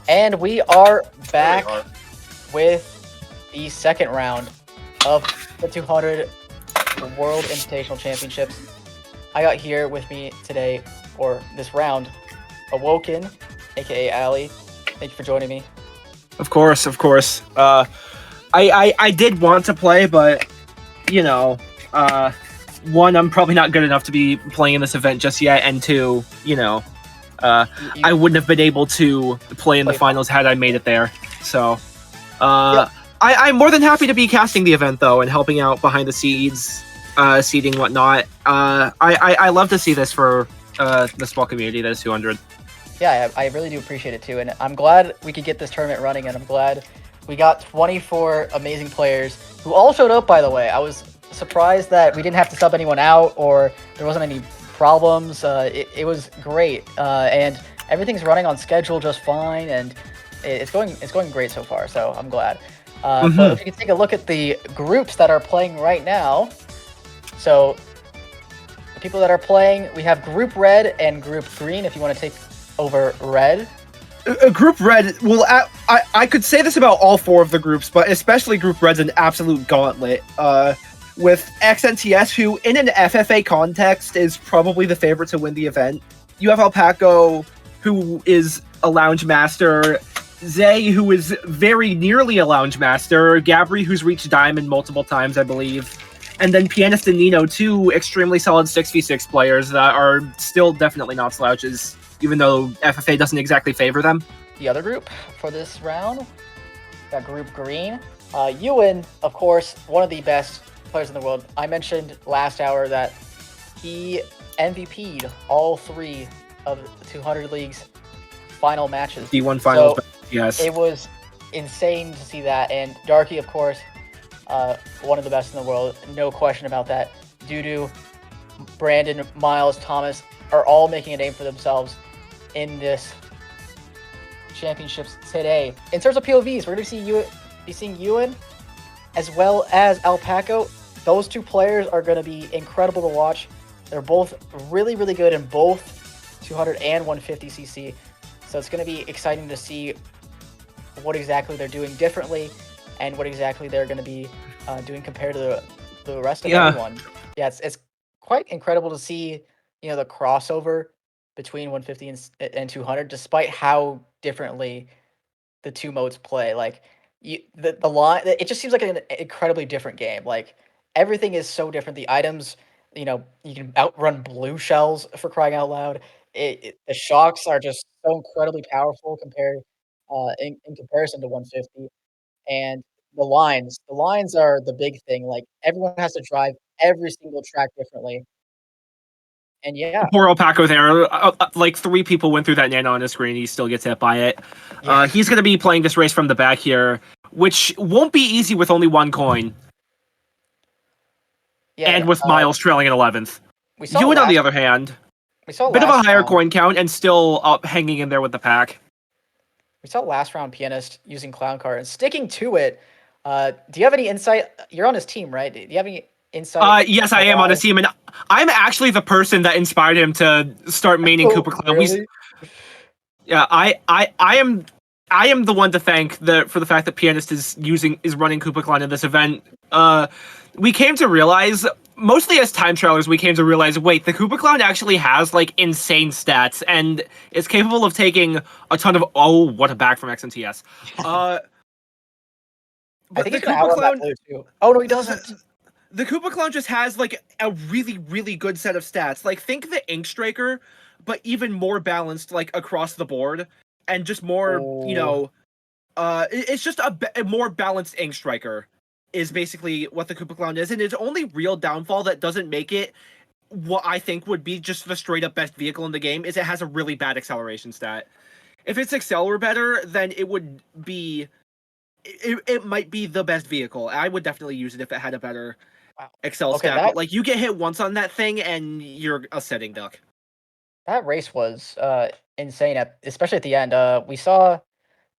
And we are back with the second round of the 200 World Invitational Championships. I got here with me today for this round, Awoken, aka Ali. Thank you for joining me. Of course. I did want to play, but you know, one, I'm probably not good enough to be playing in this event just yet, and two, I wouldn't have been able to play in the finals had I made it there. So, I'm more than happy to be casting the event though and helping out behind the scenes, seeding whatnot. I love to see this for the small community that is 200. Yeah, I really do appreciate it too, and I'm glad we could get this tournament running, and I'm glad we got 24 amazing players who all showed up, by the way. I was surprised that we didn't have to sub anyone out or there wasn't any problems. It was great, and everything's running on schedule just fine, and it's going great so far, so I'm glad. But if you can take a look at the groups that are playing right now. So the people that are playing, we have Group Red and Group Green, if you want to take over Red. Group Red, well, I could say this about all four of the groups, but especially Group Red's an absolute gauntlet. With XNTS, who in an FFA context is probably the favorite to win the event. You have Alpaca, who is a lounge master. Zay, who is very nearly a lounge master. Gabri, who's reached Diamond multiple times, I believe. And then Pianist and Nino, two extremely solid 6v6 players that are still definitely not slouches, even though FFA doesn't exactly favor them. The other group for this round, got Group Green. Ewan, of course, one of the best players in the world. I mentioned last hour that he MVP'd all three of the 200 League's final matches. D1 finals, so yes. It was insane to see that. And Darkkey, of course, one of the best in the world. No question about that. Dudu, Brandon, Miles, Thomas are all making a name for themselves in this championships today. In terms of POVs, we're going to be seeing Ewan as well as Alpaca. Those two players are going to be incredible to watch. They're both really, really good in both 200 and 150cc. So it's going to be exciting to see what exactly they're doing differently and what exactly they're going to be doing compared to the rest of everyone. Yeah, it's quite incredible to see, the crossover between 150 and 200, despite how differently the two modes play. Like the line, it just seems like an incredibly different game. Like everything is so different. The items, you can outrun blue shells, for crying out loud. The shocks are just so incredibly powerful compared in comparison to 150. And the lines are the big thing. Like everyone has to drive every single track differently. And yeah, poor Alpaca there. Like 3 people went through that nano on his screen. He still gets hit by it. Yeah. He's going to be playing this race from the back here, which won't be easy with only 1 coin. Yeah, and with Miles trailing in 11th. Ewan, on the other hand, we saw a bit of a higher coin count and still up hanging in there with the pack. We saw last round Pianist using Clown Car and sticking to it. Do you have any insight? You're on his team, right? Do you have any insight? Yes, I am on his team, and I'm actually the person that inspired him to start maining Koopa Clown. Really? Yeah, I am the one to thank for the fact that Pianist is running Koopa Clown in this event. We came to realize, mostly as time trailers, wait, the Koopa Clown actually has like insane stats and is capable of taking a ton of. Oh, what a back from XNTS. But the Koopa Clown too. Oh no, he doesn't. The Koopa Clown just has like a really, really good set of stats. Like think the Ink Striker, but even more balanced, like across the board, and just more, it's just a more balanced Ink Striker is basically what the Koopa Clown is, and its only real downfall that doesn't make it what I think would be just the straight up best vehicle in the game is it has a really bad acceleration stat. If its Excel were better, then it would be. It might be the best vehicle. I would definitely use it if it had a better Excel stat. But like you get hit once on that thing and you're a sitting duck. That race was insane, especially at the end. We saw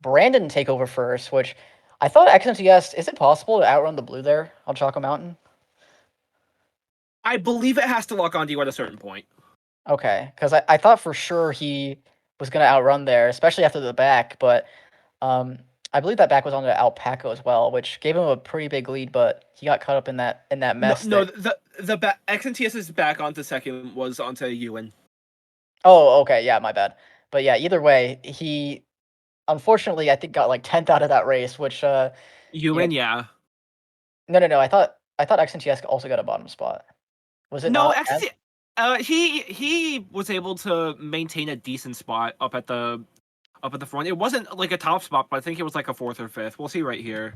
Brandon take over first, which I thought XNTS, is it possible to outrun the blue there on Choco Mountain? I believe it has to lock onto you at a certain point. Okay, because I thought for sure he was gonna outrun there, especially after the back. But I believe that back was on the Alpaca as well, which gave him a pretty big lead. But he got caught up in that No, mess no, there. the back XNTS's back onto second was onto Ewan. Oh, okay, yeah, my bad. But yeah, either way, he unfortunately I think got like 10th out of that race, which you know, Ewan, yeah. no. I thought XNTS also got a bottom spot. Was it No, not? XNT. He was able to maintain a decent spot up at the front. It wasn't like a top spot, but I think it was like a fourth or fifth. We'll see right here.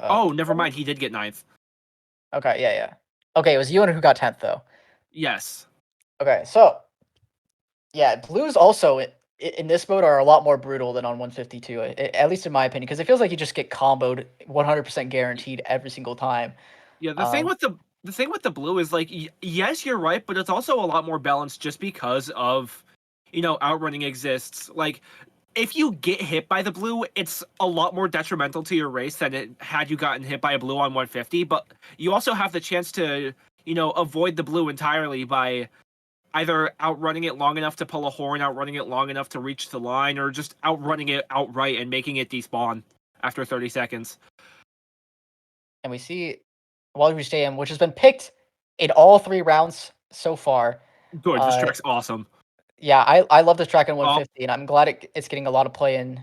Oh, never mind. He did get ninth. Okay, yeah. Okay, it was Ewan who got 10th though. Yes. Okay, so yeah, blues also in this mode are a lot more brutal than on 152, at least in my opinion, because it feels like you just get comboed 100% guaranteed every single time. Yeah. Um, The thing with the blue is like yes, you're right, but it's also a lot more balanced just because of outrunning exists. Like if you get hit by the blue, it's a lot more detrimental to your race than it had you gotten hit by a blue on 150. But you also have the chance to avoid the blue entirely by either outrunning it long enough to pull a horn, outrunning it long enough to reach the line, or just outrunning it outright and making it despawn after 30 seconds. and we see Waluigi Stadium, which has been picked in all 3 rounds so far. Good, this Uh, track's awesome. yeah, I love this track in Oh, 150, and I'm glad it's getting a lot of play in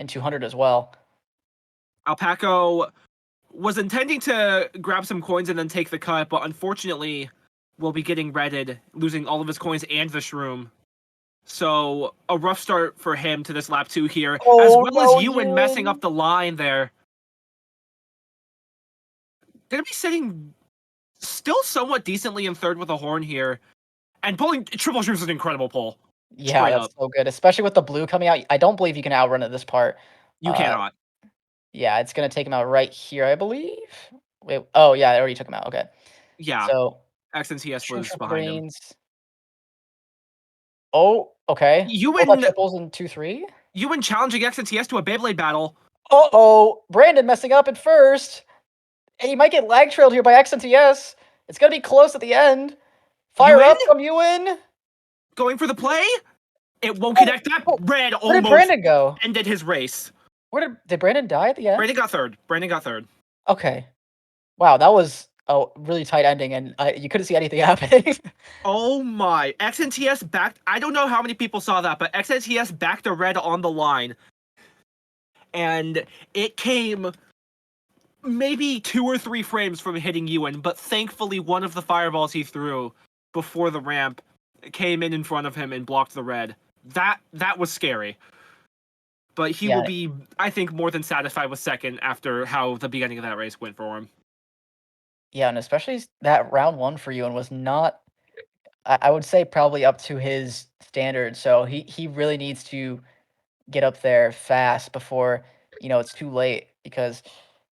200 as well. Alpaca was intending to grab some coins and then take the cut, but unfortunately will be getting redded, losing all of his coins and the shroom. So a rough start for him to this lap 2 here, as Oh well as no, Ewan messing up Ewan! the line there. Gonna be sitting still somewhat decently in third with a horn here. And pulling triple shroom is an incredible pull. Yeah, Straight that's up. so good, especially with the blue coming out. I don't believe you can outrun at this part. You Uh, cannot. yeah, it's gonna take him out right here, I believe. Wait, oh yeah, I already took him out. Okay, Yeah. so XNCS shroom was triple behind him. greens. Oh, okay. Both got Ewan triples in 2-3. Ewan challenging XNTS to a Beyblade battle. Uh-oh, Brandon messing up at first. And he might get lag trailed here by XNTS. It's gonna be close at the end. Fire Ewan up from Ewan. going for the play. It won't Oh, connect. That oh, red where did almost Brandon go? ended his race. Where did Brandon die at the end? Brandon got third. Brandon got third. Okay. Wow, that was a really tight ending, and you couldn't see anything happening. Oh my. XNTS backed. I don't know how many people saw that, but XNTS backed a red on the line. And it came maybe 2 or 3 frames from hitting Ewan, but thankfully one of the fireballs he threw before the ramp came in front of him and blocked the red. That was scary. But he will Yeah, be, I think, more than satisfied with second after how the beginning of that race went for him. yeah, and especially that round 1 for Ewan was not, I would say, probably up to his standards. So he really needs to get up there fast before it's too late, because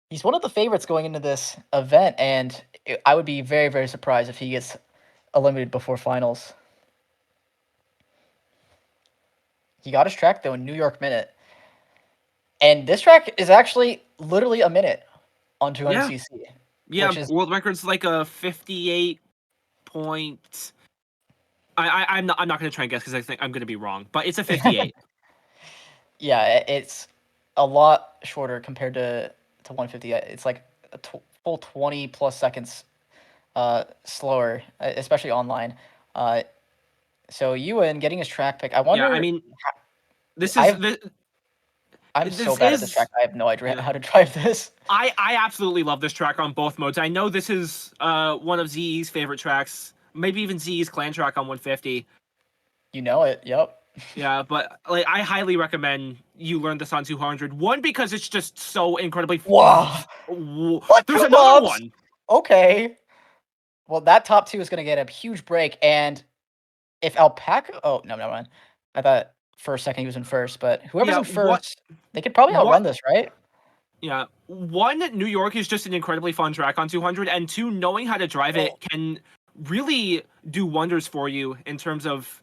he's one of the favorites going into this event, and I would be very, very surprised if he gets eliminated before finals. He got his track though in New York Minute, and this track is actually literally a minute on Yeah. 200cc, Yeah, which is world record's like a 58 point. I'm not gonna try and guess because I think I'm gonna be wrong, but it's a 58. yeah, it's a lot shorter compared to 150. It's like a full 20 plus seconds slower, especially online. Uh, so Ewan getting his track pick. I Yeah, I wonder. mean, this is I've this I'm so this bad at this track. is I have no idea yeah. how to drive this. I absolutely love this track on both modes. I know this is one of ZE's favorite tracks, maybe even ZE's clan track on 150. You know it. Yep. Yeah, but like I highly recommend you learn this on 200. One, because it's just so incredibly. Wow. What There's two another bobs? one. Okay. Well, that top two is going to get a huge break, and if Alpaca, oh no, never mind. I thought for a second he was in first, but whoever's Yeah, in first, they could probably outrun what this, right? Yeah. One, New York is just an incredibly fun track on 200, and two, knowing how to drive Oh, it can really do wonders for you in terms of,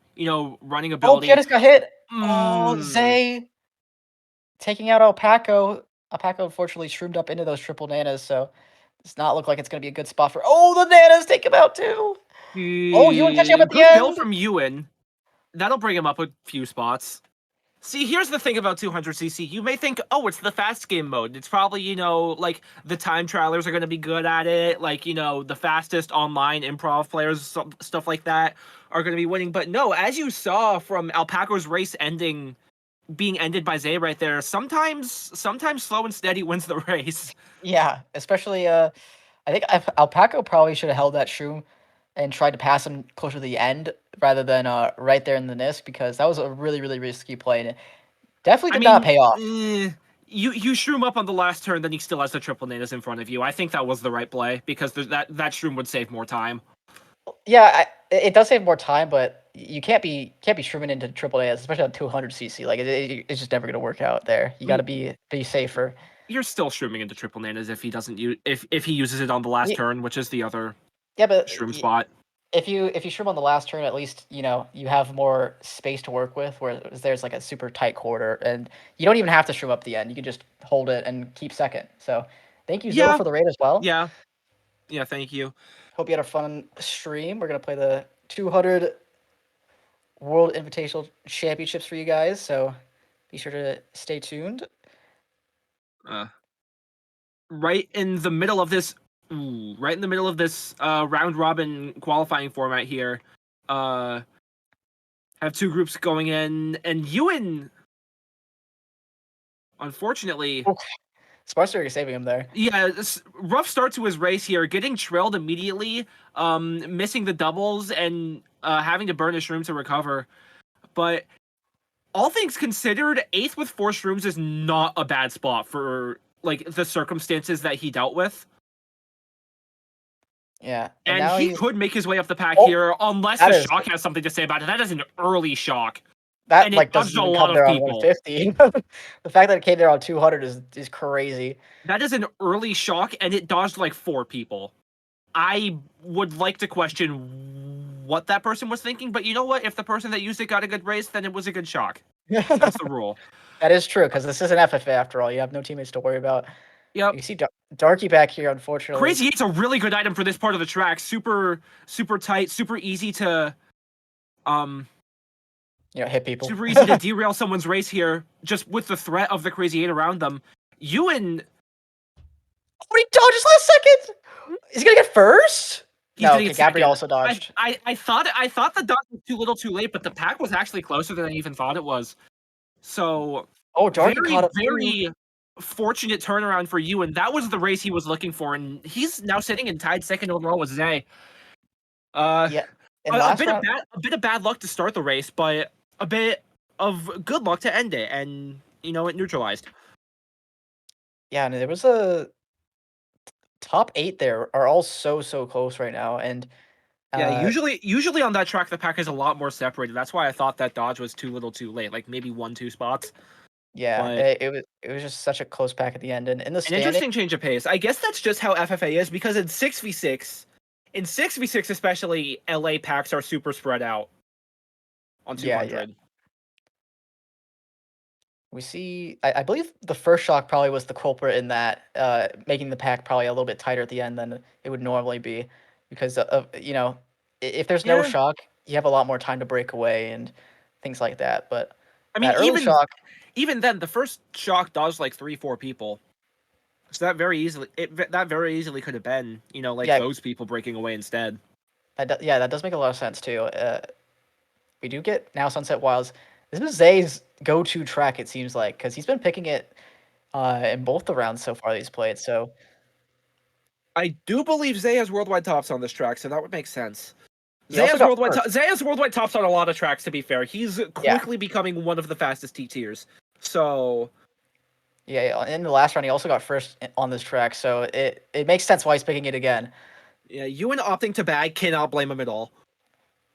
running oh, ability. Pianist got hit. Oh, Mm. Zay taking out Alpaca. Alpaca unfortunately shroomed up into those triple nanas, so does not look like it's going to be a good spot for. Oh, the nanas take him out too. Oh, Ewan catching up at the Good build end. from Ewan. That'll bring him up a few spots. See, here's the thing about 200cc. You may think, oh, it's the fast game mode. It's probably, like the time trialers are going to be good at it. Like, the fastest online improv players, stuff like that are going to be winning. But no, as you saw from Alpaca's race being ended by Zay right there, sometimes slow and steady wins the race. Yeah, especially I think Alpaca probably should have held that shroom and tried to pass him closer to the end rather than right there in the Nisk, because that was a really, really risky play and it definitely I did not mean, pay off. you shroom up on the last turn, then he still has the triple nanas in front of you. I think that was the right play because that shroom would save more time. Yeah, it does save more time, but you can't be shrooming into triple A's, especially on 200cc. Like it's just never gonna work out there. You got to be safer. You're still shrooming into triple nanas if he doesn't use if he uses it on the last turn, which is the other Yeah, but shroom spot. if you shroom on the last turn, at least you have more space to work with. Whereas there's like a super tight quarter, and you don't even have to shroom up the end. You can just hold it and keep second. So thank you, Zoe, Yeah, for the raid as well. yeah. Thank you. Hope you had a fun stream. We're gonna play the 200 World Invitational Championships for you guys, so be sure to stay tuned. Right in the middle of this, round robin qualifying format here, have two groups going in, and Ewan, unfortunately, Sparster saving him there. yeah, rough start to his race here, getting trailed immediately, missing the doubles and having to burn his shroom to recover. But all things considered, 8th with 4 shrooms is not a bad spot for like the circumstances that he dealt with. Yeah, And now he could make his way up the pack Oh, here, unless the shock has something to say about it. That is an early shock. that And it like dodged doesn't a even lot come of there on people. 150. The fact that it came there on 200 is crazy. That is an early shock, and it dodged like 4 people. I would like to question what that person was thinking, but you know what? If the person that used it got a good race, then it was a good shock. That's the rule. That is true, because this is an FFA after all. You have no teammates to worry about. Yep. You see Darkkey back here, unfortunately. Crazy 8's a really good item for this part of the track. Super, super tight, super easy to hit people. Super easy to derail someone's race here, just with the threat of the Crazy 8 around them. Ewan... Oh, he dodges last second! Is he gonna get first? No, okay, Gabriel also dodged. I thought the dodge was too little too late, but the pack was actually closer than I even thought it was. So, Darkkey caught up very fortunate turnaround for Ewan. That was the race he was looking for, and he's now sitting in tied second overall with Zay. Yeah. A bit of bad luck to start the race, but a bit of good luck to end it, and it neutralized. Yeah, and there was a top 8 there are all so close right now, and yeah, usually on that track the pack is a lot more separated. That's why I thought that dodge was too little too late, like maybe 1-2 spots. Yeah, but it was just such a close pack at the end, and in the an interesting change of pace. I guess that's just how FFA is, because in 6v6, especially, LA packs are super spread out on 200. Yeah. We see, I believe the first shock probably was the culprit in that, making the pack probably a little bit tighter at the end than it would normally be, because of if there's no shock, you have a lot more time to break away and things like that. But I mean, early shock, even then, the first shock dodged like 3-4 people, so that very easily could have been those people breaking away instead. That does make a lot of sense too. We do get now Sunset Wilds. This is Zay's go-to track, it seems like, because he's been picking it in both the rounds so far that he's played. So I do believe Zay has worldwide tops on this track, so that would make sense. Zay has worldwide tops on a lot of tracks, to be fair. He's quickly becoming one of the fastest T-tiers. So yeah, in the last round he also got first on this track, so it makes sense why he's picking it again. Yeah, Ewan opting to bag, cannot blame him at all.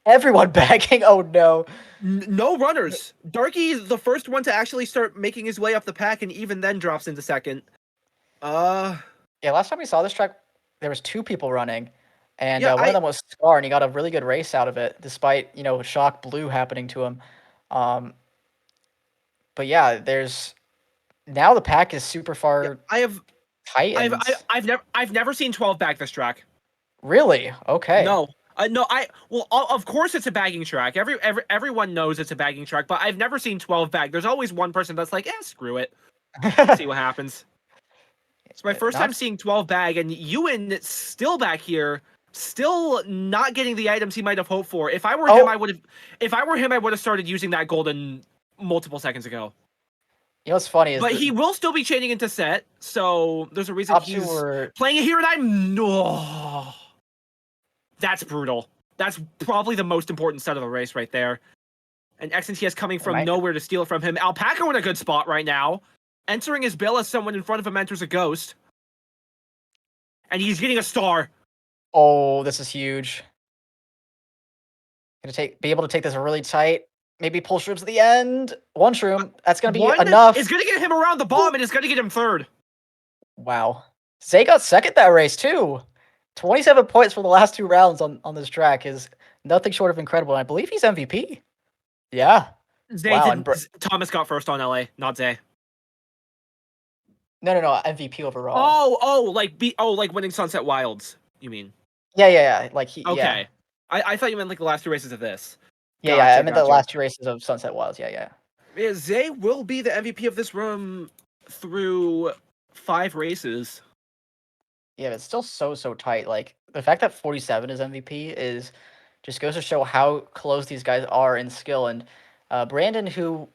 Everyone bagging. Oh no. No runners. Darkkey is the first one to actually start making his way up the pack, and even then drops into second. Yeah, last time we saw this track, there was 2 people running, and one of them was Scar, and he got a really good race out of it, despite shock blue happening to him. But yeah, there's now the pack is super far. Tight. I've never seen 12 back this track. Really? Okay. No, No, of course it's a bagging track. Everyone knows it's a bagging track, but I've never seen 12 bag. There's always one person that's like, screw it. See what happens. It's my first time Not seeing 12 bag, and Ewan still back here, still not getting the items he might have hoped for. If I were him, oh, I would have. If I were him, I would have started using that golden multiple seconds ago. you know what's funny is But he the will still be chaining into set, so there's a reason top two he's were playing it here, and I'm no. That's brutal. That's probably the most important set of the race right there. And XNTS coming from nowhere to steal it from him. Alpaca in a good spot right now. Entering his bill as someone in front of him enters a ghost. And he's getting a star. Oh, this is huge. Gonna be able to take this really tight. Maybe pull shrooms at the end. One shroom. That's gonna be enough. Is gonna get him around the bomb, and it's gonna get him third. Wow. Zay got second that race too. 27 points for the last 2 rounds on this track is nothing short of incredible. And I believe he's MVP. Yeah. Zay didn't. Thomas got first on LA, not Zay. No, MVP overall. Like winning Sunset Wilds, you mean? Yeah. Like he. Okay. Yeah. I thought you meant like the last 2 races of this. Yeah. I meant the last 2 races of Sunset Wilds. Yeah. Zay will be the MVP of this room through 5 races. Yeah, but it's still so tight. Like the fact that 47 is MVP is just goes to show how close these guys are in skill. And Brandon, who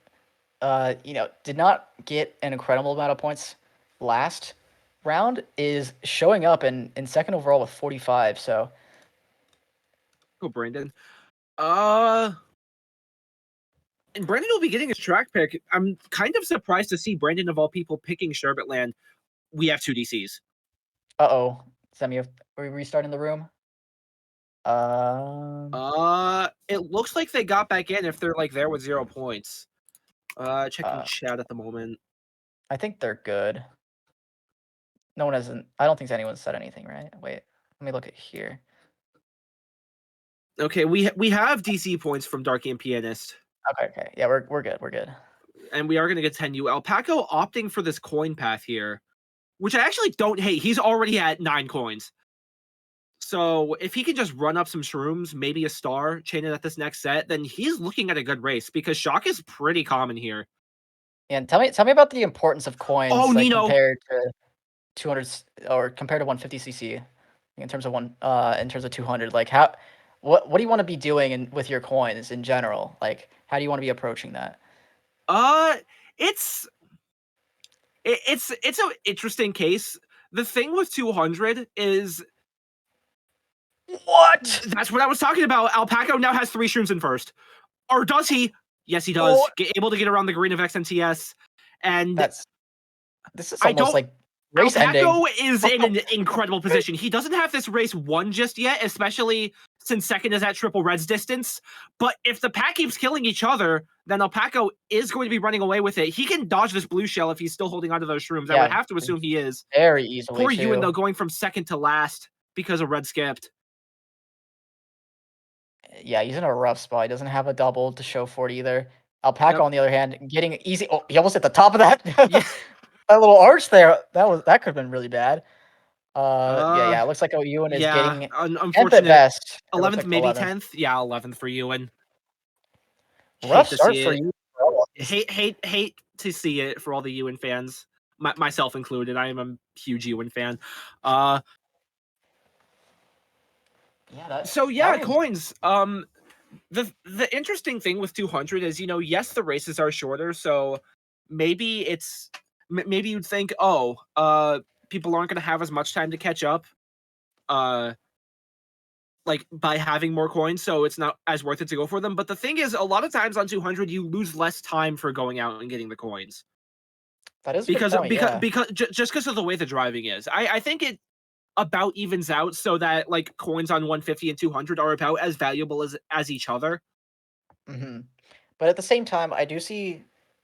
did not get an incredible amount of points last round, is showing up in second overall with 45. So, go Brandon. And Brandon will be getting his track pick. I'm kind of surprised to see Brandon of all people picking Sherbetland. We have 2 DCs. Uh-oh. Semi, are we restarting the room? It looks like they got back in if they're like there with 0 points. Checking chat at the moment. I think they're good. No one hasn't. I don't think anyone's said anything, right? Wait, let me look at here. Okay, we have DC points from Darkkey and Pianist. Okay. Yeah, we're good. And we are gonna get 10U. Alpaca opting for this coin path here, which I actually don't hate. He's already at 9 coins. So if he can just run up some shrooms, maybe a star, chain it at this next set, then he's looking at a good race because shock is pretty common here. And tell me about the importance of coins compared to 200 or compared to 150cc in terms of 200. Like what do you want to be doing with your coins in general? Like how do you want to be approaching that? It's an interesting case. The thing with 200 is what? That's what I was talking about. Alpaca now has 3 shrooms in first. Or does he? Yes, he does. Able to get around the green of XNTS. And this is almost like race ending. Alpaca is in an incredible position. He doesn't have this race won just yet, especially since second is at triple red's distance. But if the pack keeps killing each other, then Alpaca is going to be running away with it. He can dodge this blue shell if he's still holding onto those shrooms. I would have to assume he is. Very easily. Poor Ewan, though, going from second to last because of red skipped. Yeah, he's in a rough spot. He doesn't have a double to show for it either. Alpaca, on the other hand, getting easy. Oh, he almost hit the top of that. Yeah. That little arch there. That could have been really bad. It looks like Ewan is getting unfortunate best. 11th, maybe 10th. Yeah, 11th for Ewan. Rough start for you. Hate to see it for all the Ewan fans, myself included. I am a huge Ewan fan. Coins. The interesting thing with 200 is, yes, the races are shorter, so maybe you'd think, people aren't going to have as much time to catch up, like by having more coins, so it's not as worth it to go for them. But the thing is, a lot of times on 200, you lose less time for going out and getting the coins. That is because just because of the way the driving is. I think it about evens out so that like coins on 150 and 200 are about as valuable as each other. Mm-hmm. But at the same time, I do see,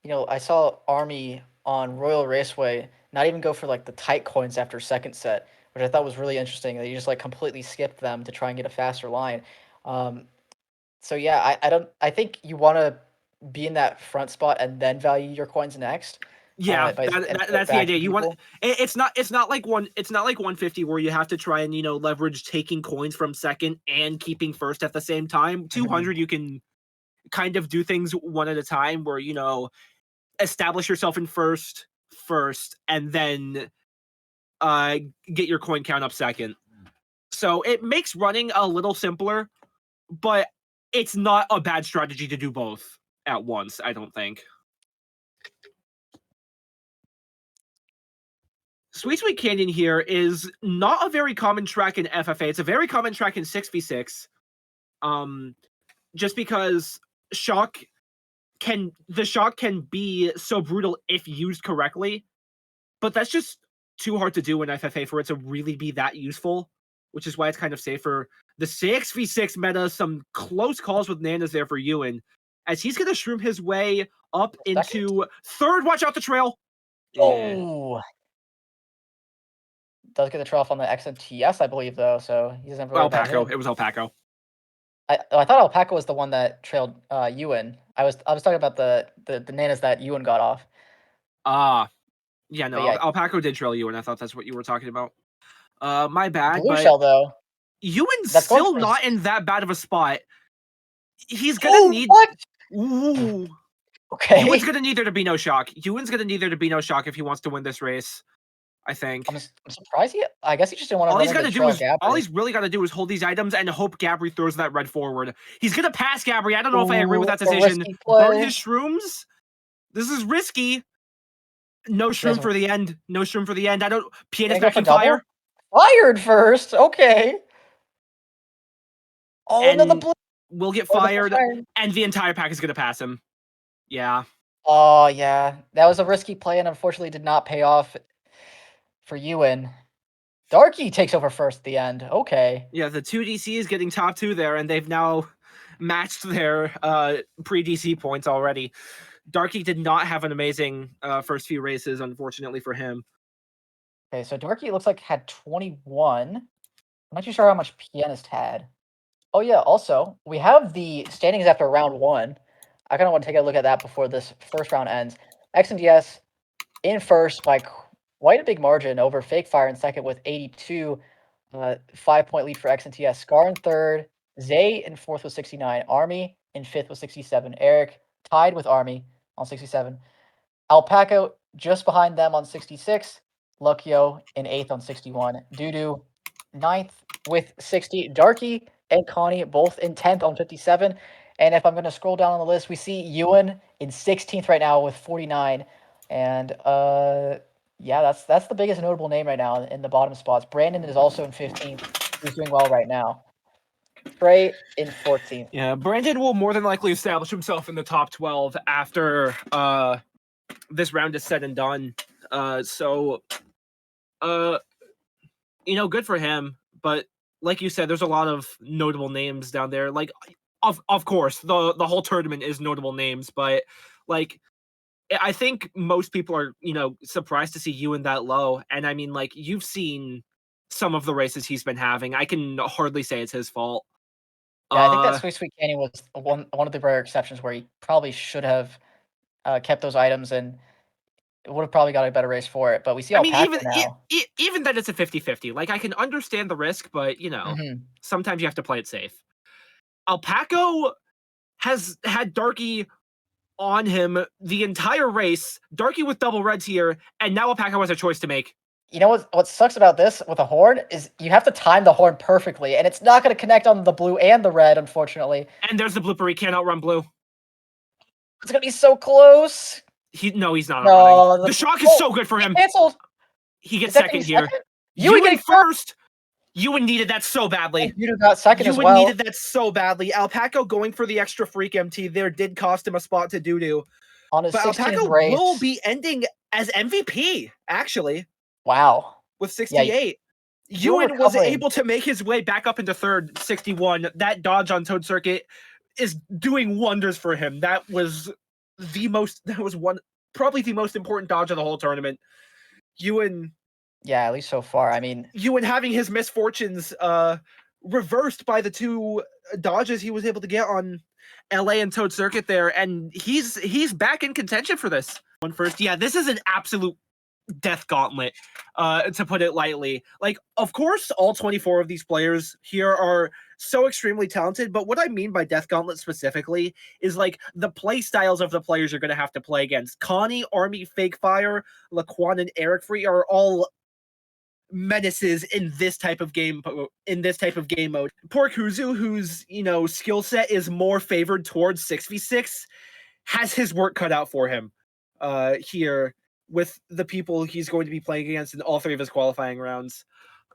I saw Army on Royal Raceway not even go for like the tight coins after second set, which I thought was really interesting. That you just like completely skipped them to try and get a faster line. So yeah, I think you want to be in that front spot and then value your coins next. Yeah, and that's the idea. You people. want it's not like 150 where you have to try and leverage taking coins from second and keeping first at the same time. 200 you can kind of do things one at a time where establish yourself in first and then get your coin count up second. So it makes running a little simpler, but it's not a bad strategy to do both at once, I don't think. Sweet Sweet Canyon here is not a very common track in FFA. It's a very common track in 6v6. Just because the shock can be so brutal if used correctly, but that's just too hard to do in FFA for it to really be that useful, which is why it's kind of safer. The 6v6 meta, some close calls with Nanas there for Ewan, as he's going to shroom his way up into third. Watch out the trail. Oh, does get the trail off on the XNTS, I believe, though, so he doesn't have Alpaca. It was Alpaca. I thought Alpaca was the one that trailed Ewan. I was talking about the Nanas that Ewan got off. Yeah, no, Alpaca did trail Ewan. I thought that's what you were talking about. My bad. Blue shell, though. Ewan's still not in that bad of a spot. He's gonna need. What? Ooh. Okay. Ewan's gonna need there to be no shock. Ewan's gonna need there to be no shock if he wants to win this race. I think. I'm surprised I guess he just didn't want to. All he's really got to do is hold these items and hope Gabri throws that red forward. He's gonna pass Gabri. I don't know if I agree with that decision. Burn his shrooms. This is risky. No shroom for the end. No shroom for the end. Pianist back in fire. Fired first. Okay. Oh, no, the blue will get fired, and the entire pack is gonna pass him. Yeah. Oh yeah, that was a risky play, and unfortunately did not pay off for Ewan. Darkkey takes over first at the end. Okay. Yeah, the 2DC is getting top 2 there, and they've now matched their pre-DC points already. Darkkey did not have an amazing first few races, unfortunately for him. Okay, so Darkkey looks like had 21. I'm not too sure how much Pianist had. Oh yeah, also, we have the standings after round 1. I kind of want to take a look at that before this first round ends. XNDS in first by quite a big margin over Fake Fire in second with 82. 5-point lead for XNTS. Scar in third. Zay in fourth with 69. Army in fifth with 67. Eric tied with Army on 67. Alpaca just behind them on 66. Luckyo in eighth on 61. Doodoo ninth with 60. Darkkey and Connie both in 10th on 57. And if I'm going to scroll down on the list, we see Ewan in 16th right now with 49. And yeah, that's the biggest notable name right now in the bottom spots. Brandon is also in 15th. He's doing well right now. Trey in 14th. Yeah, Brandon will more than likely establish himself in the top 12 after this round is said and done. So good for him. But like you said, there's a lot of notable names down there. Like, of course, the whole tournament is notable names, but like, I think most people are, surprised to see Ewan that low. And I mean, like, you've seen some of the races he's been having. I can hardly say it's his fault. Yeah, I think that Sweet Sweet Canyon was one of the rare exceptions where he probably should have kept those items and would have probably got a better race for it. But we see Alpaca now. Even that it's a 50-50. Like, I can understand the risk, but, sometimes you have to play it safe. Alpaca has had Darkkey on him the entire race. Darkkey with double reds here, and now Alpaca has a choice to make. You know what sucks about this with a horn is you have to time the horn perfectly, and it's not going to connect on the blue and the red, unfortunately. And there's the blooper. He can't outrun blue. It's going to be so close. He's not outrunning. The shock is so good for him. Canceled. He gets second here. Ewan getting first. Ewan needed that so badly. Ewan got second as well. Ewan needed that so badly. Alpaca going for the extra freak MT there did cost him a spot to doo-doo. On his 16th Alpaca race. will be ending as MVP, actually. Wow. With 68. Yeah, Ewan was able to make his way back up into third, 61. That dodge on Toad Circuit is doing wonders for him. That was probably the most important dodge of the whole tournament. Ewan. Yeah, at least so far. I mean, Ewan having his misfortunes reversed by the two dodges he was able to get on LA and Toad Circuit there, and he's back in contention for this. one first. Yeah, this is an absolute death gauntlet, to put it lightly. Like, of course, all 24 of these players here are so extremely talented, but what I mean by death gauntlet specifically is like the play styles of the players you're going to have to play against. Connie, Army, Fake Fire, Lacoin, and Eric Free are all menaces in this type of game mode. Poor Kuzu, whose skill set is more favored towards 6v6, has his work cut out for him here with the people he's going to be playing against in all 3 of his qualifying rounds.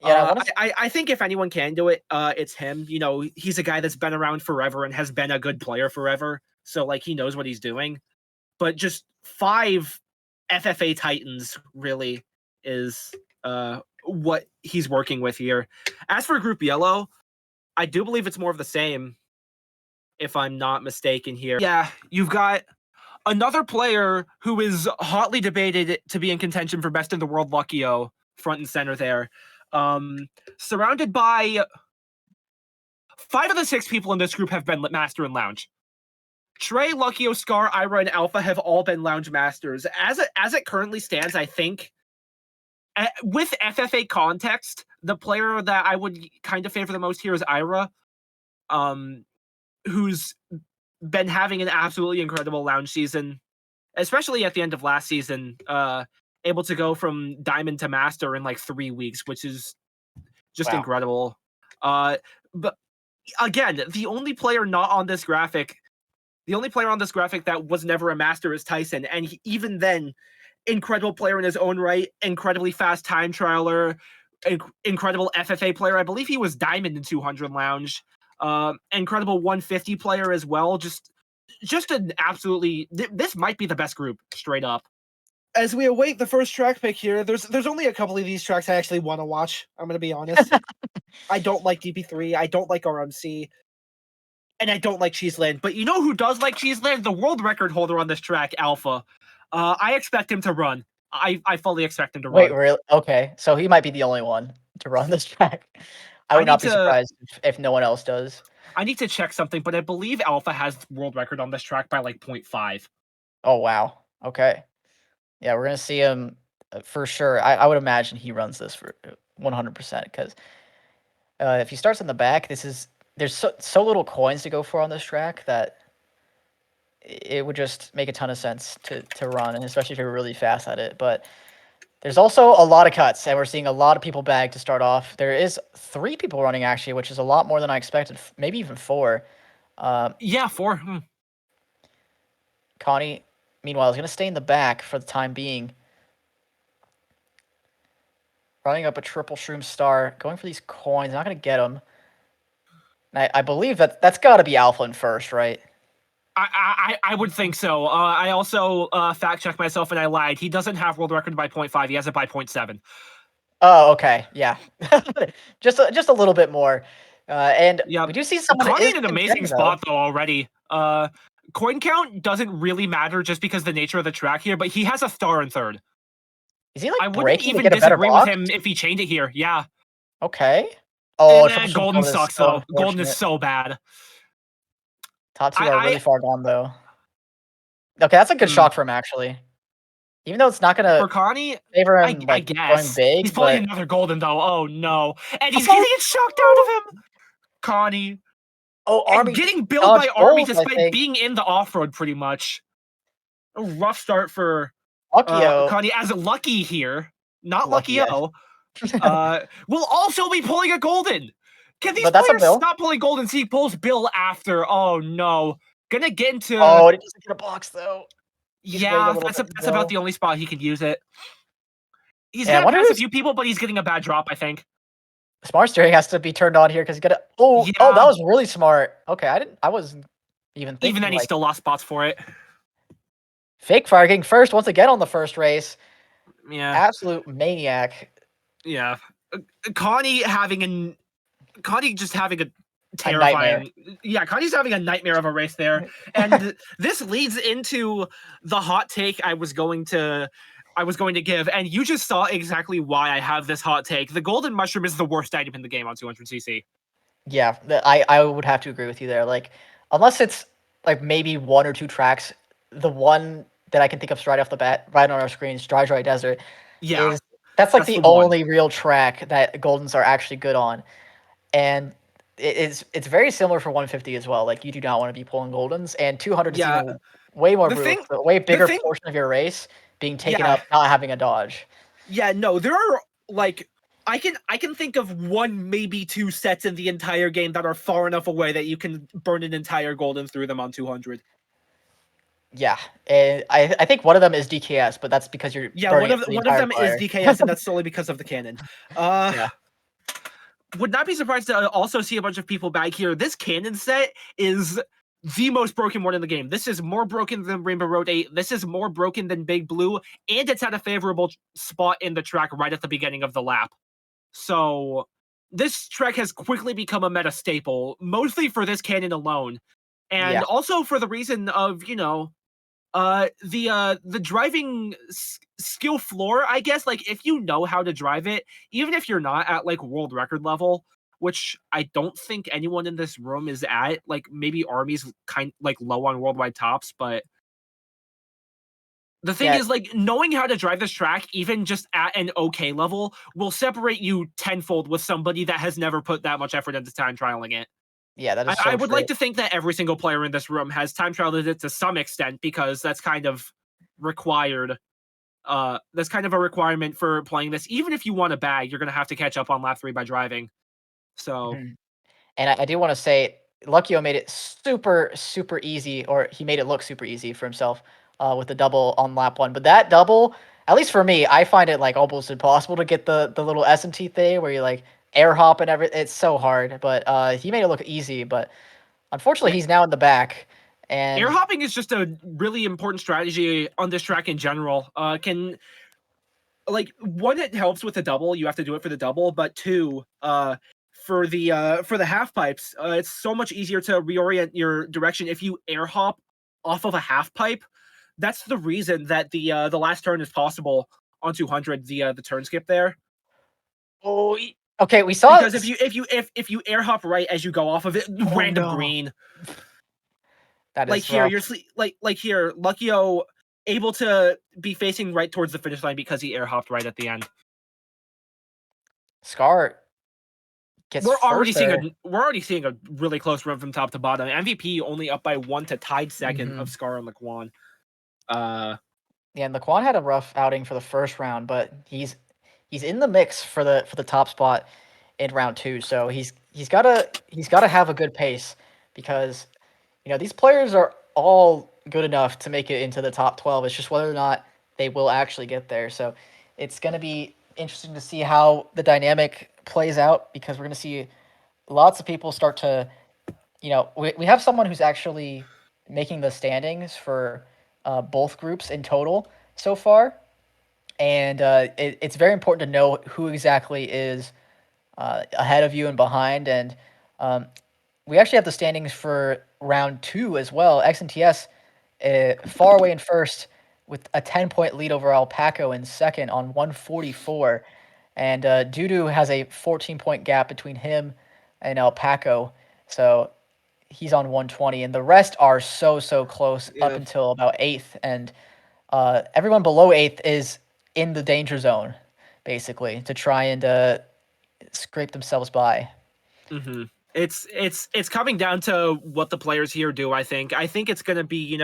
Yeah, I think if anyone can do it, it's him. He's a guy that's been around forever and has been a good player forever, so like he knows what he's doing. But just 5 FFA Titans really is what he's working with here. As for Group Yellow, I do believe it's more of the same, if I'm not mistaken here. Yeah, you've got another player who is hotly debated to be in contention for best in the world, Luckyo, front and center there. Surrounded by 5 of the 6 people in this group have been Master and Lounge. Trey, Luckyo, Scar, Ira, and Alpha have all been Lounge Masters. As it currently stands, I think, with FFA context, the player that I would kind of favor the most here is Ira, who's been having an absolutely incredible Lounge season, especially at the end of last season, able to go from Diamond to Master in like 3 weeks, which is just incredible. But again, the only player on this graphic that was never a Master is Tyson, and even then, incredible player in his own right, incredibly fast time trialer, incredible FFA player. I believe he was Diamond in 200 Lounge. Incredible 150 player as well. Just an absolutely. This might be the best group, straight up. As we await the first track pick here, there's only a couple of these tracks I actually want to watch. I'm gonna be honest. I don't like DP3. I don't like RMC. And I don't like Cheeseland. But you know who does like Cheeseland? The world record holder on this track, Alpha. I expect him to run. I fully expect him to run. Wait, really? Okay, so he might be the only one to run this track. I would not be surprised if no one else does. I need to check something, but I believe Alpha has the world record on this track by like 0.5. Oh, wow. Okay. Yeah, we're going to see him for sure. I would imagine he runs this for 100% because if he starts in the back, there's so little coins to go for on this track that it would just make a ton of sense to run, and especially if you're really fast at it. But there's also a lot of cuts, and we're seeing a lot of people bag to start off. There is 3 people running, actually, which is a lot more than I expected. Maybe even 4. Yeah, 4. Connie, meanwhile, is going to stay in the back for the time being. Running up a triple shroom star, going for these coins. Not going to get them. I believe that's got to be Alpha in first, right? I would think so. I also fact-checked myself, and I lied. He doesn't have world record by 0.5. He has it by 0.7. Oh, okay. Yeah. just a little bit more. And we do see someone Connie in an amazing spot, though, already. Coin count doesn't really matter just because the nature of the track here, but he has a star in third. Is he like I wouldn't even disagree with him if he changed it here. Yeah. Okay. Oh, Golden sucks, though. Golden is so bad. Top 2 are really far gone, though. Okay, that's a good shock for him, actually. Even though it's not going to favor him, I guess. Going big. He's pulling another golden, though. Oh, no. And he's getting it shocked out of him. Connie. Oh, Army. And getting billed by Army despite being in the off-road, pretty much. A rough start for Connie as Lucky here. Not Luckyo. Will also be pulling a golden. Can these players stop pulling golden? See, he pulls Bill after. Oh, no. Gonna get into... Oh, he doesn't get a box, though. Yeah, that's about the only spot he can use it. He's gonna pass a few people, but he's getting a bad drop, I think. Smart steering has to be turned on here because he's gonna. Oh, that was really smart. Okay, I wasn't even thinking. Even then, he still lost spots for it. Fake Fire getting first once again on the first race. Yeah, absolute maniac. Yeah, Connie just having a terrifying. Connie's having a nightmare of a race there, and this leads into the hot take I was going to give, and you just saw exactly why I have this hot take. The golden mushroom is the worst item in the game on 200cc. Yeah, I would have to agree with you there. Like, unless it's like maybe 1 or 2 tracks, the one that I can think of right off the bat, right on our screens, Dry Dry Desert, Yeah, is that's like that's the the one. only real track that Goldens are actually good on. And it's very similar for 150 as well. Like, you do not want to be pulling Goldens, and 200 is Yeah, even way more the brutal. thing, It's a way the bigger thing, portion of your race being taken yeah, up, not having a dodge. yeah. No, there are like I can think of one, maybe two sets in the entire game that are far enough away that you can burn an entire golden through them on 200. Yeah, and I think one of them is DKS, but that's because you're Yeah, burning it for the one of entire them is fire. DKS, and that's solely because of the cannon. Yeah. Would not be surprised to also see a bunch of people back here. This cannon set is the most broken one in the game. This is more broken than Rainbow Road 8. This is more broken than Big Blue, and it's at a favorable spot in the track right at the beginning of the lap. So this track has quickly become a meta staple, mostly for this cannon alone. And Yeah. also for the reason of, the driving skill floor, I guess. Like, if you know how to drive it, even if you're not at like world record level, which I don't think anyone in this room is at, like maybe Army's kind like low on worldwide tops, but the thing Yeah, is, like, knowing how to drive this track, even just at an okay level, will separate you tenfold with somebody that has never put that much effort into time trialing it. yeah, that I, is I so would true. like to think that every single player in this room has time trialed it to some extent, because that's kind of required. That's kind of a requirement for playing this. Even if you want a bag, you're gonna have to catch up on lap 3 by driving. So Mhm. And I do wanna say, Luckyo made it super, super easy, or he made it look super easy for himself, with the double on lap 1. But that double, at least for me, I find it, like, almost impossible to get the little SMT thing where you, like, air hop and it's so hard, but, he made it look easy, but unfortunately, yeah, he's now in the back, air and hopping is just a really important strategy on this track in general. Can like one, it helps with the double. You have to do it for the double, but two, for the half pipes, it's so much easier to reorient your direction if you air hop off of a half pipe. That's the reason that the last turn is possible on 200. The turn skip there, okay, we saw because if you air hop right as you go off of it, oh, random no. green. That Like is here, rough. you're like here, Luckyo able to be facing right towards the finish line because he air hopped right at the end. Scar gets first there. We're already seeing a really close run from top to bottom. MVP only up by 1 to tied second of Mhm. Scar and Laquan. Yeah, and Laquan had a rough outing for the first round, but he's in the mix for the top spot in round 2. So he's gotta have a good pace because these players are all good enough to make it into the top 12. It's just whether or not they will actually get there. So it's gonna be interesting to see how the dynamic plays out because we're gonna see lots of people start to we have someone who's actually making the standings for both groups in total so far, and it's very important to know who exactly is ahead of you and behind. And we actually have the standings for round 2 as well. XNTS far away in first with a 10-point lead over Alpaca in second on 144. And Dudu has a 14-point gap between him and Alpaca. So he's on 120, and the rest are so close up Yeah. until about 8th, and everyone below 8th is in the danger zone, basically, to try and scrape themselves by. Mm-hmm. It's coming down to what the players here do. I think it's gonna be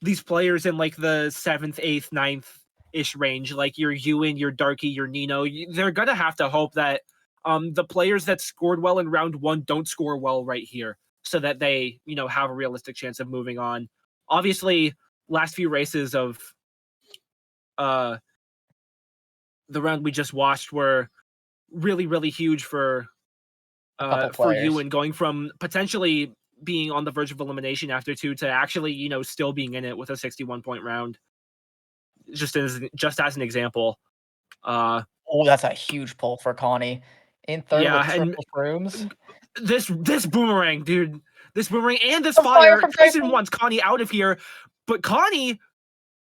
these players in like the 7th, 8th, 9th ish range, like your Ewan, your Darkkey, your Nino. They're gonna have to hope that the players that scored well in round 1 don't score well right here, so that they have a realistic chance of moving on. Obviously, last few races of uh the round we just watched were really huge A couple for you, players. and going from potentially being on the verge of elimination after 2 to actually still being in it with a 61-point round, just as an example. Oh, that's a huge pull for Connie. In third Yeah, with and triple rooms. this boomerang, dude, this boomerang and this The fire fire, from Tyson Tyson wants Connie out of here, but Connie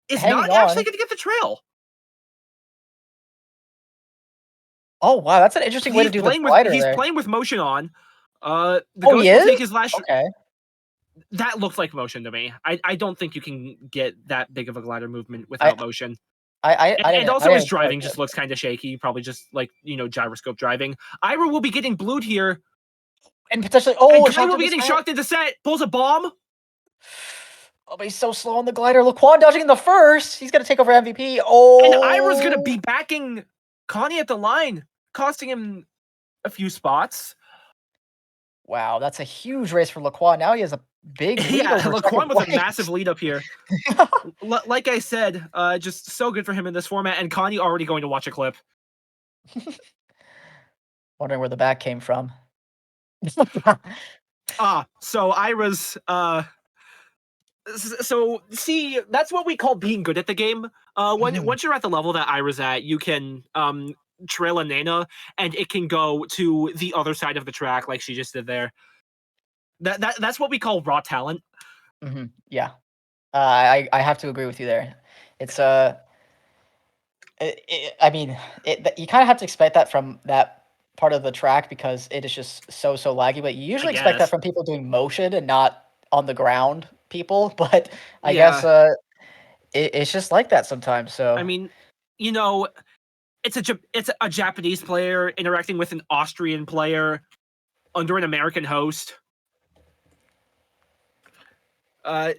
is hanging not actually on. going to get the trail. Oh, wow, that's an interesting way to do the glider He's there. playing with motion on. The Oh, he ghost will take is? his last. Okay. that looked like motion to me. I don't think you can get that big of a glider movement without motion. And also his driving just looks kind of shaky, probably just like, gyroscope driving. Ira will be getting blued here. And potentially, and Connie will be getting shocked into set. Pulls a bomb. Oh, but he's so slow on the glider. Lacoin dodging in the first. He's going to take over MVP. Oh. And Ira's going to be backing Connie at the line, costing him a few spots. Wow, that's a huge race for Lacoin. Now he has a big lead. Yeah, Lacoin with a massive lead up here. Like I said, just so good for him in this format. And Connie already going to watch a clip. Wondering where the back came from. So Ira's so see, that's what we call being good at the game. Once you're at the level that Ira's at, you can trail a Nana and it can go to the other side of the track like she just did there. That's what we call raw talent. Yeah. I have to agree with you there. It's I mean, you kind of have to expect that from that part of the track because it is just so laggy, but you usually expect that from people doing motion and not on the ground people, but I guess it's just like that sometimes. So I mean, it's a Japanese player interacting with an Austrian player under an American host.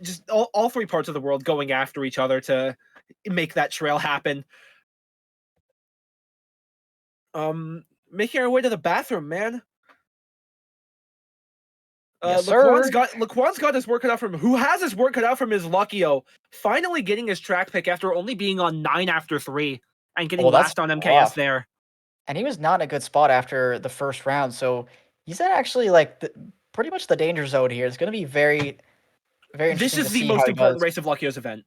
Just all three parts of the world going after each other to make that trail happen. Making our way to the bathroom, man. Yes, Laquan's got his work cut out from him. Who has his work cut out from is Luckyo, finally getting his track pick after only being on 9 after 3 and getting last on MKS there. And he was not in a good spot after the first round, so he's at actually like pretty much the danger zone here. It's going to be very, very interesting. This is the most important race of Luckyo's event.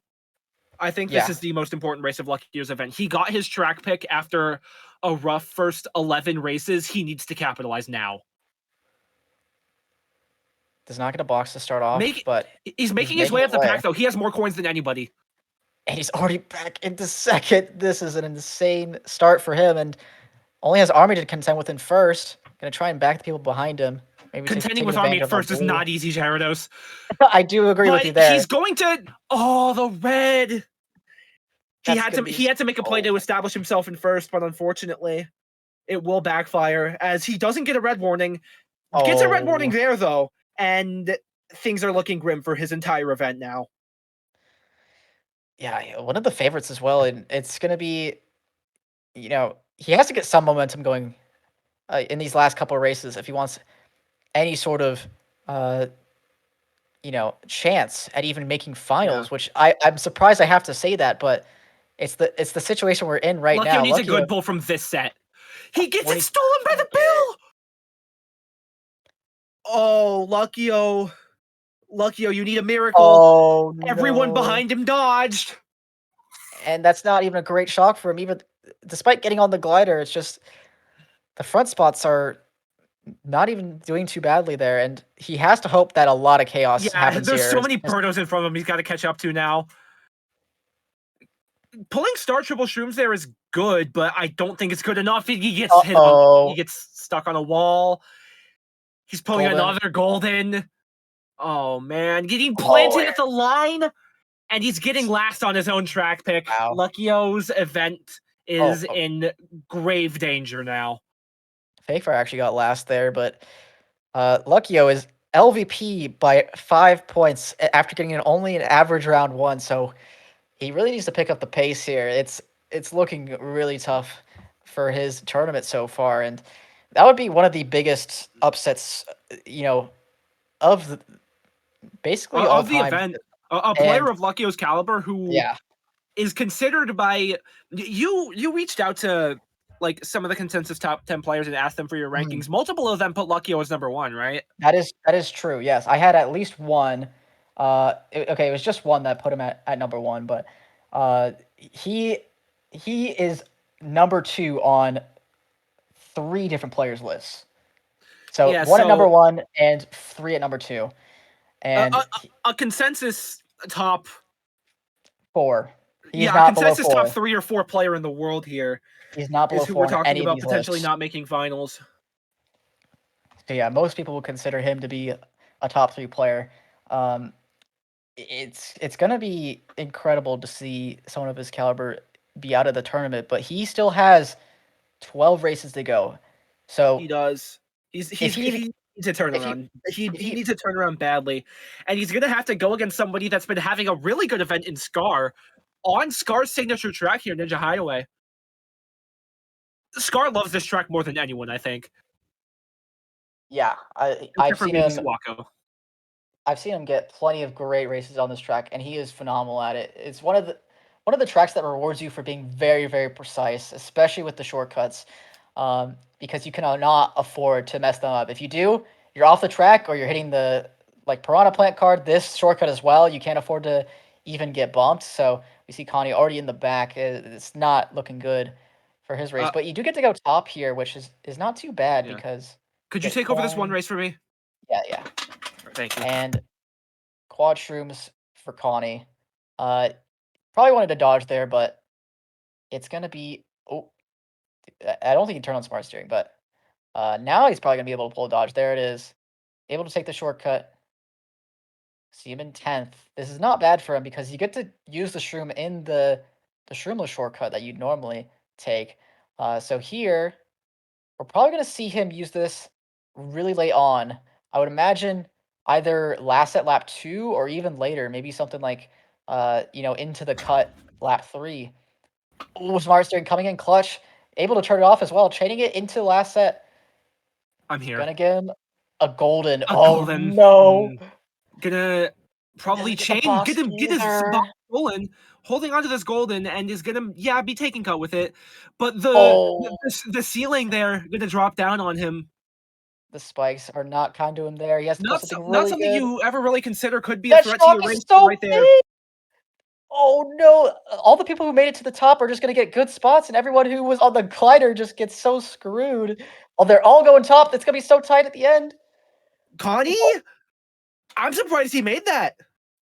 I think this is the most important race of Luckyo's event. He got his track pick after a rough first 11 races. He needs to capitalize now. Does not get a box to start off, but he's making his way up the pack, though. He has more coins than anybody. And he's already back into second. This is an insane start for him, and only has Army to contend with in first. Going to try and back the people behind him. Maybe contending with Army at first is not easy, Gyarados. I do agree with you there. He's going to... Oh, the red! He had to make a play to establish himself in first, but unfortunately, it will backfire as he doesn't get a red warning. Gets a red warning there, though, and things are looking grim for his entire event now. Yeah, one of the favorites as well, and it's going to be, he has to get some momentum going in these last couple of races if he wants any sort of, chance at even making finals. Which I'm surprised I have to say that, but it's the situation we're in right now. Luckyo needs a good pull from this set. He gets it stolen by the bill. Oh, Luckyo, you need a miracle. Oh, no. Everyone behind him dodged. And that's not even a great shock for him. Even despite getting on the glider, it's just the front spots are not even doing too badly there. And he has to hope that a lot of chaos happens here. There's so many Birdos in front of him he's got to catch up to now. Pulling Star Triple Shrooms there is good, but I don't think it's good enough. He gets hit he gets stuck on a wall. He's pulling another golden. Oh, man. Getting planted at the line, and he's getting last on his own track pick. Wow. Luckyo's event is in grave danger now. Fakefire actually got last there, but Luckyo is LVP by 5 points after getting only an average round 1, so he really needs to pick up the pace here. It's looking really tough for his tournament so far, and that would be one of the biggest upsets, of the event. A player of Luckyo's caliber who is considered by you reached out to like some of the consensus top 10 players and asked them for your rankings. Multiple of them put Luckyo as number 1, right? That is true. Yes, I had at least one. It was just one that put him at number 1, but he is number 2 on 3 different players' lists. So one at number 1 and 3 at number 2. And a consensus top 4. He's not a consensus below 4. top 3 or 4 player in the world here. He's not below 4. We're talking about potentially not making finals. So yeah, most people would consider him to be a top 3 player. It's gonna be incredible to see someone of his caliber be out of the tournament, but he still has 12 races to go. So He does. He if he needs a turnaround. He if he needs a turnaround badly, and he's gonna have to go against somebody that's been having a really good event in Scar, on Scar's signature track here, Ninja Hideaway. Scar loves this track more than anyone, I think. yeah, Except for maybe Swako. I've seen him get plenty of great races on this track, and he is phenomenal at it. It's one of the tracks that rewards you for being very, very precise, especially with the shortcuts, because you cannot afford to mess them up. If you do, you're off the track or you're hitting the Piranha Plant card. This shortcut as well, you can't afford to even get bumped. So we see Connie already in the back. It's not looking good for his race, but you do get to go top here, which is not too bad because could you take over this one race for me? Yeah. Thank you. And quad shrooms for Connie. Probably wanted to dodge there, but it's gonna be. Oh, I don't think he turned on smart steering, but now he's probably gonna be able to pull a dodge. There it is, able to take the shortcut. See him in 10th. This is not bad for him because you get to use the shroom in the shroomless shortcut that you'd normally take. So here, we're probably gonna see him use this really late on. I would imagine either last at lap 2 or even later, maybe something like into the cut lap 3. Oh, smart steering coming in clutch, able to turn it off as well, chaining it into last set. I'm here. Gonna get him a golden. Golden. No. Gonna probably Get his box stolen, holding onto this golden, and is gonna be taking cut with it. But the ceiling there gonna drop down on him. The spikes are not kind to him there. He has to put something really not something good. you ever really consider could be a That threat to shock your is race so right there. big. Oh no! All the people who made it to the top are just gonna get good spots, and everyone who was on the glider just gets so screwed. Oh, they're all going top. It's gonna be so tight at the end. Connie, I'm surprised he made that.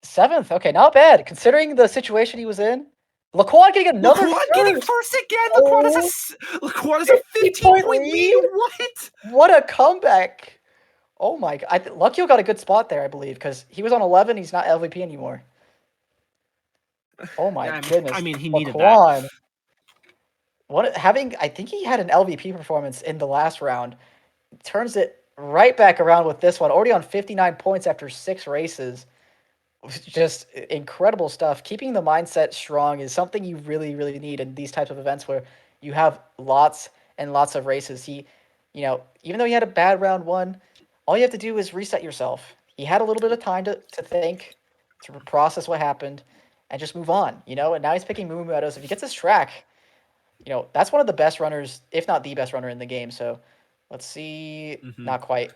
7th. Okay, not bad considering the situation he was in. Lacoin getting another getting first again. Lacoin is a 15-point lead. What? What a comeback! Oh my god! Luckyo got a good spot there, I believe, because he was on 11. He's not LVP anymore. Oh my goodness! I mean, he needed that. I think he had an LVP performance in the last round. Turns it right back around with this one. Already on 59 points after 6 races. Just incredible stuff. Keeping the mindset strong is something you really, really need in these types of events where you have lots and lots of races. Even though he had a bad round 1, all you have to do is reset yourself. He had a little bit of time to think, to process what happened, and just move on, and now he's picking Moo Meadows. If he gets this track, that's one of the best runners, if not the best runner in the game. So let's see. Not quite.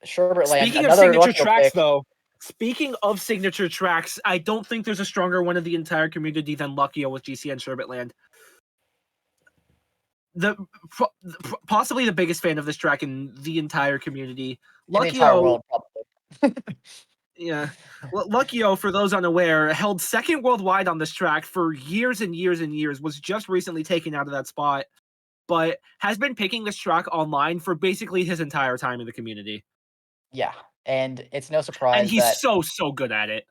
Sherbert Land. Speaking of signature tracks, though. Speaking of signature tracks, I don't think there's a stronger one of the entire community than Luckyo with GCN Sherbet Land. Possibly the biggest fan of this track in the entire community. In the entire world, probably. Yeah. Luckyo, for those unaware, held second worldwide on this track for years and years and years, was just recently taken out of that spot, but has been picking this track online for basically his entire time in the community. Yeah, and it's no surprise and he's so good at it.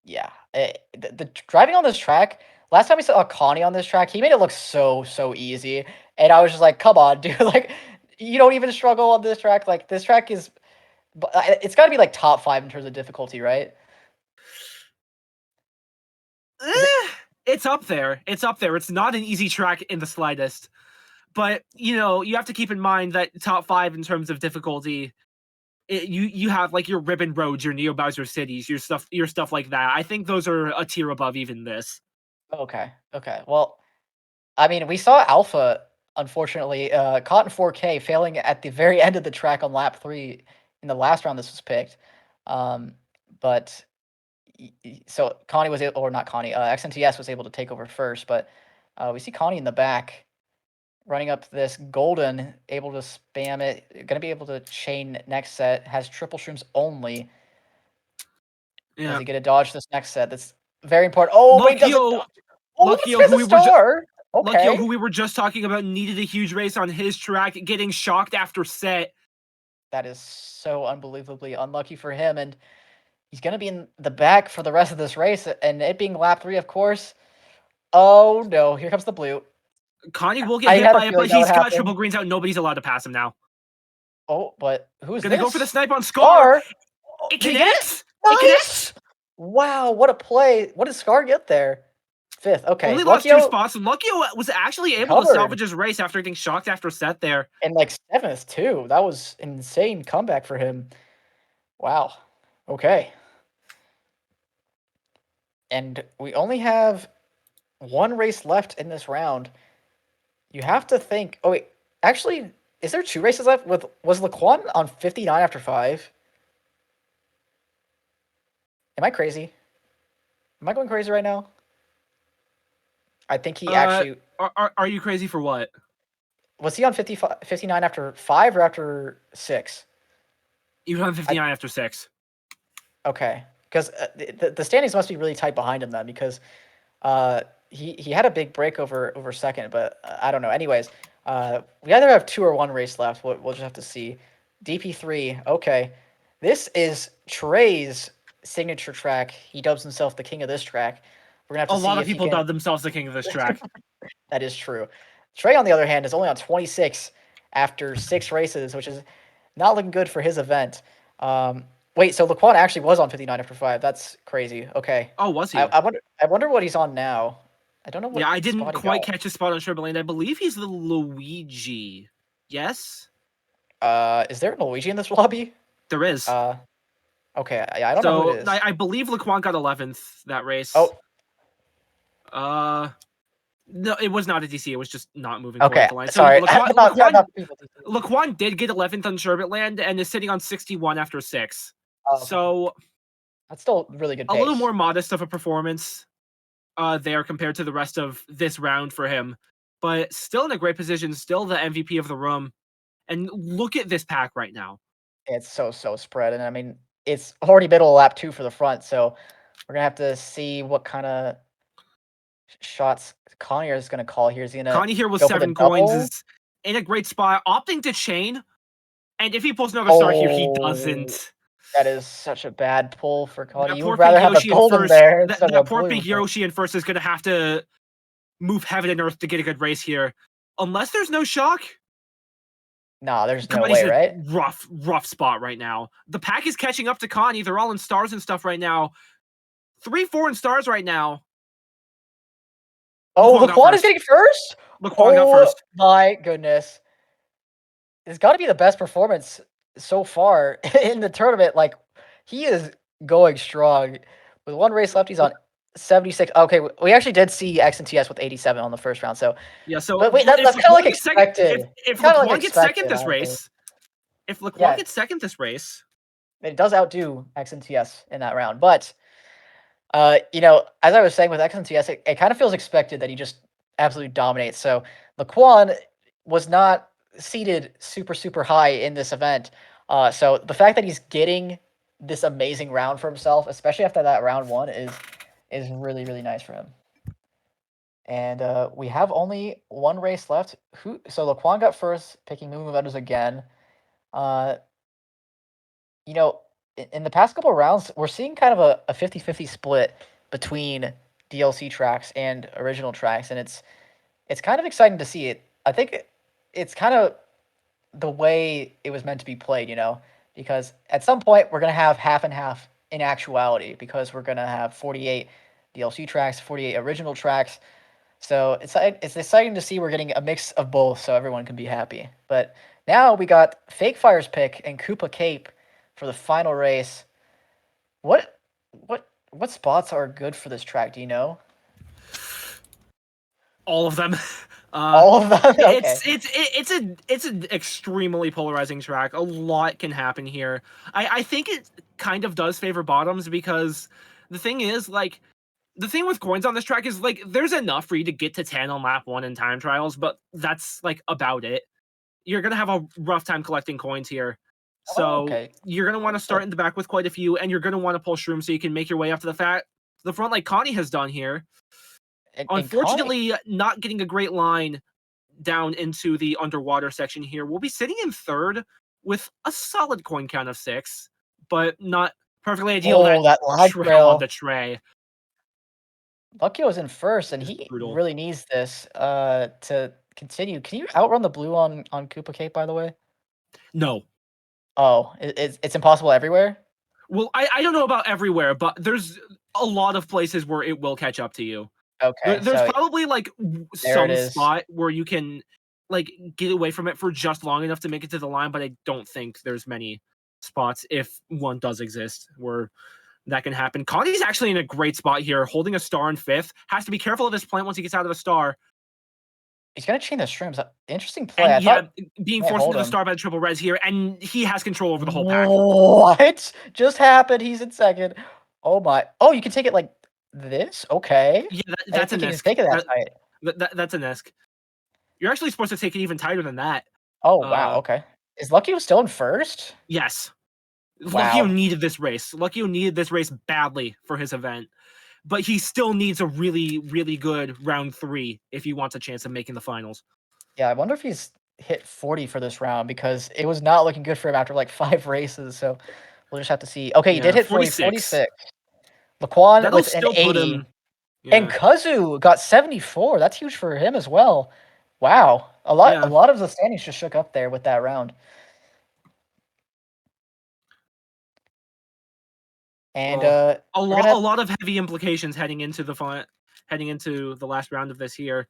Yeah. The driving on this track, last time we saw Connie on this track, he made it look so easy, and I was just like, come on, dude, you don't even struggle on this track. This track is, it's got to be top 5 in terms of difficulty, right? It's up there. It's not an easy track in the slightest, but you have to keep in mind that top 5 in terms of difficulty, you have your Ribbon Roads, your Neo Bowser Cities, your stuff like that. I think those are a tier above even this. Okay. Well, I mean, we saw Alpha, unfortunately, caught in 4K, failing at the very end of the track on lap 3 in the last round this was picked. But so Connie was able, or not Connie, XNTS was able to take over first, but we see Connie in the back running up this golden, able to spam it, going to be able to chain next set, has triple shrooms only. Yeah. Does he get a dodge this next set? That's very important. Oh, wait, doesn't dodge. Luckyo, who we were just talking about, needed a huge race on his track, getting shocked after set. That is so unbelievably unlucky for him. And He's going to be in the back for the rest of this race, and it being lap 3, of course. Oh, no. Here comes the blue. Connie will get I hit had a by it, feeling but that would he's got happen. triple greens out. Nobody's allowed to pass him now. Oh, but who's Gonna this? go for the snipe on Scar. Scar. It Did he get it? connects. It connects. Wow, what a play. What did Scar get there? 5th. Okay. Only lost 2 Luckio spots. Luckio was actually able to covered. salvage his race after getting shocked after set there. And like 7th, too. That was an insane comeback for him. Wow. Okay. And we only have one race left in this round. You have to think. Oh, wait. Actually, is there 2 races left? Was Lacoin on 59 after 5? Am I crazy? Am I going crazy right now? I think he actually... Are you crazy for what? Was he on 59 after 5 or after 6? He was on 59 after 6. Okay. Because the standings must be really tight behind him then, because he had a big break over second, but I don't know. Anyways, we either have 2 or 1 race left. We'll just have to see. DP3, okay. This is Trey's signature track. He dubs himself the king of this track. We're gonna have to see A lot of if he people can... dub themselves the king of this track. That is true. Trey, on the other hand, is only on 26 after 6 races, which is not looking good for his event. Wait, so Laquan actually was on 59 after 5. That's crazy. Okay. Oh, was he? I wonder what he's on now. I don't know what Yeah, I didn't spot he quite got. catch his spot on Sherberland. I believe he's the Luigi. Yes? Is there a Luigi in this lobby? There is. Okay, I don't know who it is. I believe Laquan got 11th that race. Oh. No, it was not a DC. It was just not moving Okay, forward the line. So sorry. Laquan did get 11th on Sherberland and is sitting on 61 after 6. Okay. So that's still really good pace. A little more modest of a performance there compared to the rest of this round for him. But still in a great position, still the MVP of the room. And look at this pack right now. It's so spread. And I mean, it's already middle lap 2 for the front, so we're gonna have to see what kind of shots Connie is gonna call here. Is he gonna Connie here with go for 7 the coins double? is in a great spot, opting to chain. And if he pulls another star here, he doesn't. That is such a bad pull for Connie. That You poor would rather Pink have a Yoshi in golden first. there That instead of a poor blue. Pink Yoshi in first is going to have to move heaven and earth to get a good race here. Unless there's no shock. Nah, there's no Connie's way, right? Rough spot right now. The pack is catching up to Connie. They're all in stars and stuff right now. 3, 4 in stars right now. Oh, Laquan is getting first? Laquan got first. My goodness. It's got to be the best performance so far in the tournament. Like, he is going strong. With 1 race left, he's on 76. Okay, we actually did see X and TS with 87 on the first round. So yeah, so but wait, that's kind of like expected. If Laquan gets second this race, gets second this race, it does outdo X and TS in that round. But you know, as I was saying with X and TS, it kind of feels expected that he just absolutely dominates. So Laquan was not seated super high in this event. So the fact that he's getting this amazing round for himself, especially after that round 1, is really nice for him. And we have only 1 race left. So Laquan got first, picking Moo Vendors again. You know, in the past couple of rounds, we're seeing kind of a 50-50 split between DLC tracks and original tracks, and it's kind of exciting to see it. I think it's kind of the way it was meant to be played, you know, because at some point we're going to have half and half in actuality, because we're going to have 48 DLC tracks, 48 original tracks. So it's exciting to see we're getting a mix of both, so everyone can be happy. But now we got Fake Fire's pick and Koopa Cape for the final race. What spots are good for this track? Do you know? All of them. All of them. Okay. It's an extremely polarizing track. A lot can happen here. I think it kind of does favor bottoms, because the thing is, like, the thing with coins on this track is, like, there's enough for you to get to 10 on lap 1 in time trials, but that's, like, about it. You're gonna have a rough time collecting coins here. So you're gonna want to start in the back with quite a few, and you're gonna want to pull shrooms so you can make your way up to the front, like Connie has done here. Unfortunately, not getting a great line down into the underwater section here. We'll be sitting in 3rd with a solid coin count of 6, but not Perfectly ideal. Oh, that lag trail on trail. the tray. Lucky was in first, and Is he brutal. really needs this to continue. Can you outrun the blue on Koopa Cape, by the way? No. Oh, it's impossible everywhere? Well, I don't know about everywhere, but there's a lot of places where it will catch up to you. Okay, There's so probably like there it some is. spot where you can like get away from it for just long enough to make it to the line, but I don't think there's many spots, if one does exist, where that can happen. Connie's actually in a great spot here, holding a star in 5th. Has to be careful of his plant once he gets out of the star. He's gonna chain the shrooms. Interesting play. And I yeah, thought being might forced hold into the him. star by the triple res here, and he has control over the whole pack. What just happened? He's in second. Oh my! Oh, you can take it like this. Okay. Yeah, I didn't that's a think you can Nisk. take it that tight. That's a Nisk. You're actually supposed to take it even tighter than that. Oh wow. Okay. Is Lucky still in first? Yes. Wow. Luckyo needed this race. Luckyo needed this race badly for his event. But he still needs a really, really good round 3 if he wants a chance of making the finals. Yeah, I wonder if he's hit 40 for this round because it was not looking good for him after like 5 races. So we'll just have to see. Okay, he did hit 40, 46. Laquan That'll with an still put 80. him. And Kazu got 74. That's huge for him as well. Wow. A lot of the standings just shook up there with that round. And a lot of heavy implications heading into the last round of this here.